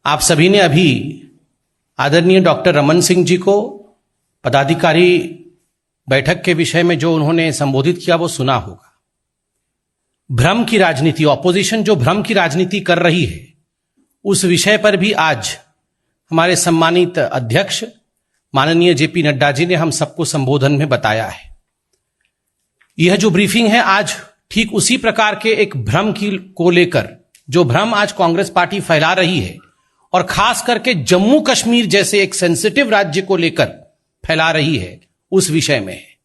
आप सभी ने अभी आदरणीय डॉक्टर रमन सिंह जी को पदाधिकारी बैठक के विषय में जो उन्होंने संबोधित किया वो सुना होगा। भ्रम की राजनीति, ऑपोजिशन जो भ्रम की राजनीति कर रही है, उस विषय पर भी आज हमारे सम्मानित अध्यक्ष माननीय जेपी नड्डा जी ने हम सबको संबोधन में बताया है। यह जो ब्रीफिंग है आज ठीक उसी प्रकार के एक भ्रम की को लेकर, जो भ्रम आज कांग्रेस पार्टी फैला रही है और खास करके जम्मू कश्मीर जैसे एक सेंसिटिव राज्य को लेकर फैला रही है, उस विषय में है।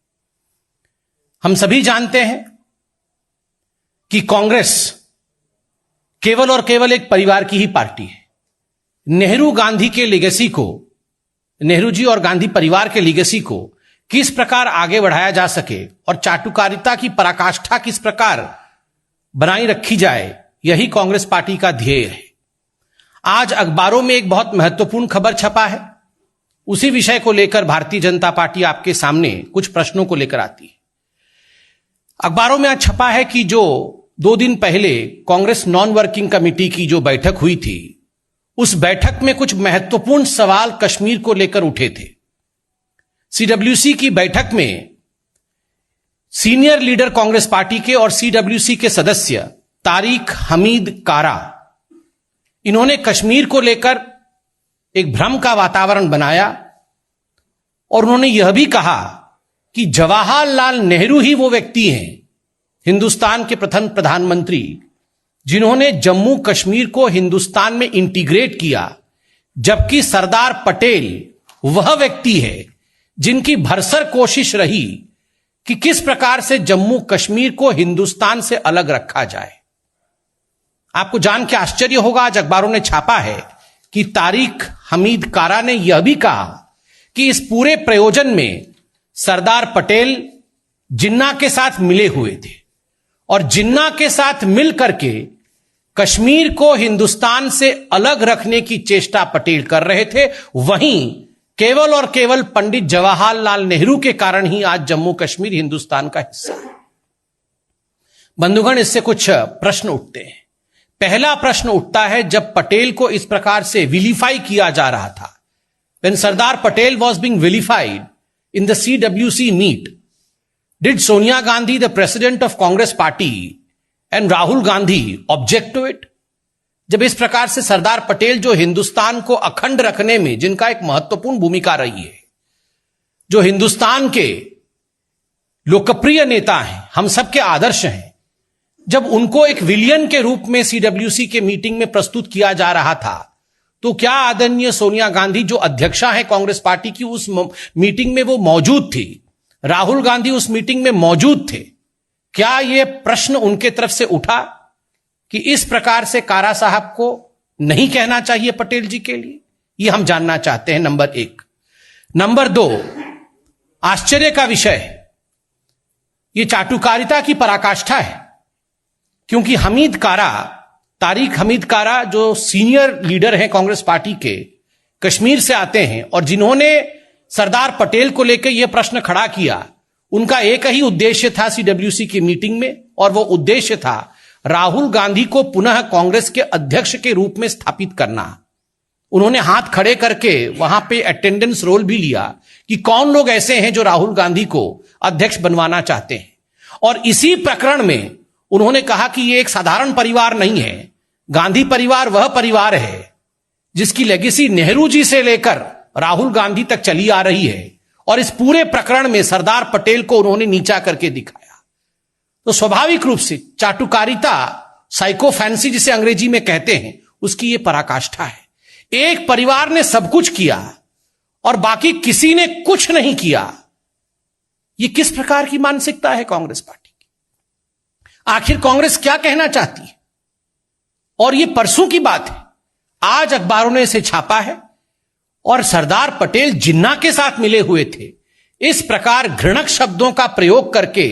हम सभी जानते हैं कि कांग्रेस केवल और केवल एक परिवार की ही पार्टी है। नेहरू गांधी के लेगेसी को, नेहरू जी और गांधी परिवार के लेगेसी को किस प्रकार आगे बढ़ाया जा सके और चाटुकारिता की पराकाष्ठा किस प्रकार बनाई रखी जाए, यही कांग्रेस पार्टी का ध्येय है। आज अखबारों में एक बहुत महत्वपूर्ण खबर छपा है। उसी विषय को लेकर भारतीय जनता पार्टी आपके सामने कुछ प्रश्नों को लेकर आती है। अखबारों में आज छपा है कि जो 2 दिन पहले कांग्रेस नॉन वर्किंग कमेटी की जो बैठक हुई थी, उस बैठक में कुछ महत्वपूर्ण सवाल कश्मीर को लेकर उठे थे। सीडब्ल्यूसी की बैठक में सीनियर लीडर कांग्रेस पार्टी के और सीडब्ल्यूसी के सदस्य तारिक हमीद कारा, इन्होंने कश्मीर को लेकर एक भ्रम का वातावरण बनाया और उन्होंने यह भी कहा कि जवाहरलाल नेहरू ही वो व्यक्ति हैं, हिंदुस्तान के प्रथम प्रधानमंत्री, जिन्होंने जम्मू कश्मीर को हिंदुस्तान में इंटीग्रेट किया, जबकि सरदार पटेल वह व्यक्ति है जिनकी भरसक कोशिश रही कि किस प्रकार से जम्मू कश्मीर को हिंदुस्तान से अलग रखा जाए। आपको जान के आश्चर्य होगा, आज अखबारों ने छापा है कि तारिक हमीद कारा ने यह भी कहा कि इस पूरे प्रयोजन में सरदार पटेल जिन्ना के साथ मिले हुए थे और जिन्ना के साथ मिल करके कश्मीर को हिंदुस्तान से अलग रखने की चेष्टा पटेल कर रहे थे। वहीं केवल और केवल पंडित जवाहरलाल नेहरू के कारण ही आज जम्मू कश्मीर हिंदुस्तान का हिस्सा है। बंधुगण, इससे कुछ प्रश्न उठते हैं। पहला प्रश्न उठता है, जब पटेल को इस प्रकार से विलीफाई किया जा रहा था, when Sardar Patel was being vilified in the CWC meet, did Sonia Gandhi, the president of Congress party, and Rahul Gandhi object to it? जब इस प्रकार से सरदार पटेल, जो हिंदुस्तान को अखंड रखने में जिनका एक महत्वपूर्ण भूमिका रही है, जो हिंदुस्तान के लोकप्रिय नेता हैं, हम सबके आदर्श हैं, जब उनको एक विलियन के रूप में सीडब्ल्यूसी के मीटिंग में प्रस्तुत किया जा रहा था, तो क्या आदरणीय सोनिया गांधी, जो अध्यक्षा है कांग्रेस पार्टी की, उस मीटिंग में वो मौजूद थी? राहुल गांधी उस मीटिंग में मौजूद थे? क्या यह प्रश्न उनके तरफ से उठा कि इस प्रकार से कारा साहब को नहीं कहना चाहिए पटेल जी के लिए? यह हम जानना चाहते हैं, नंबर 1। नंबर 2, आश्चर्य का विषय, यह चाटुकारिता की पराकाष्ठा है, क्योंकि तारिक हमीद कारा जो सीनियर लीडर हैं कांग्रेस पार्टी के, कश्मीर से आते हैं और जिन्होंने सरदार पटेल को लेकर यह प्रश्न खड़ा किया, उनका एक ही उद्देश्य था सीडब्ल्यूसी की मीटिंग में, और वो उद्देश्य था राहुल गांधी को पुनः कांग्रेस के अध्यक्ष के रूप में स्थापित करना। उन्होंने हाथ खड़े करके वहां पे अटेंडेंस रोल भी लिया कि कौन लोग ऐसे हैं जो राहुल गांधी को अध्यक्ष बनवाना चाहते हैं, और इसी प्रकरण में उन्होंने कहा कि यह एक साधारण परिवार नहीं है। गांधी परिवार वह परिवार है जिसकी लेगेसी नेहरू जी से लेकर राहुल गांधी तक चली आ रही है, और इस पूरे प्रकरण में सरदार पटेल को उन्होंने नीचा करके दिखाया। तो स्वाभाविक रूप से चाटुकारिता, साइको फैंसी जिसे अंग्रेजी में कहते हैं, उसकी यह पराकाष्ठा है। एक परिवार ने सब कुछ किया और बाकी किसी ने कुछ नहीं किया। यह किस प्रकार की मानसिकता है कांग्रेस पार्टी? आखिर कांग्रेस क्या कहना चाहती है? और यह परसों की बात है, आज अखबारों ने इसे छापा है, और सरदार पटेल जिन्ना के साथ मिले हुए थे। इस प्रकार घृणक शब्दों का प्रयोग करके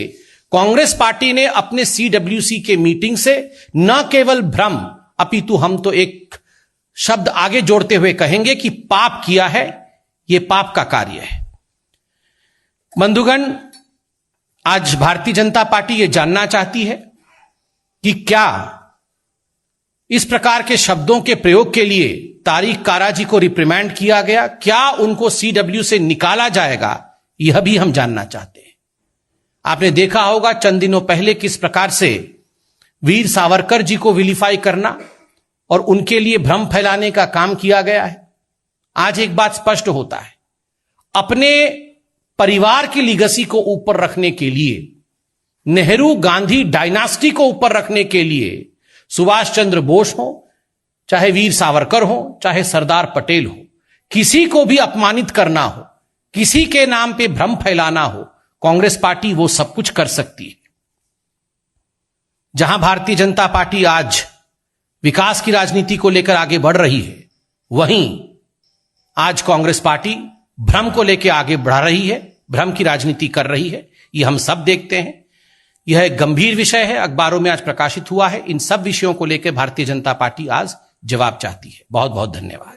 कांग्रेस पार्टी ने अपने सीडब्ल्यूसी के मीटिंग से न केवल भ्रम, अपितु हम तो एक शब्द आगे जोड़ते हुए कहेंगे कि पाप किया है। यह पाप का कार्य है। बंधुगण, आज भारतीय जनता पार्टी यह जानना चाहती है कि क्या इस प्रकार के शब्दों के प्रयोग के लिए तारिक कारा जी को रिप्रिमेंड किया गया। क्या उनको सीडब्ल्यू से निकाला जाएगा, यह भी हम जानना चाहते हैं। आपने देखा होगा चंद दिनों पहले किस प्रकार से वीर सावरकर जी को विलीफाई करना और उनके लिए भ्रम फैलाने का काम किया गया है। आज एक बात स्पष्ट होता है, अपने परिवार की लीगेसी को ऊपर रखने के लिए, नेहरू गांधी डायनास्टी को ऊपर रखने के लिए सुभाष चंद्र बोस हो, चाहे वीर सावरकर हो, चाहे सरदार पटेल हो, किसी को भी अपमानित करना हो, किसी के नाम पे भ्रम फैलाना हो, कांग्रेस पार्टी वो सब कुछ कर सकती है। जहां भारतीय जनता पार्टी आज विकास की राजनीति को लेकर आगे बढ़ रही है, वहीं आज कांग्रेस पार्टी भ्रम को लेकर आगे बढ़ा रही है, भ्रम की राजनीति कर रही है। ये हम सब देखते हैं। यह एक गंभीर विषय है, अखबारों में आज प्रकाशित हुआ है। इन सब विषयों को लेकर भारतीय जनता पार्टी आज जवाब चाहती है। बहुत बहुत धन्यवाद।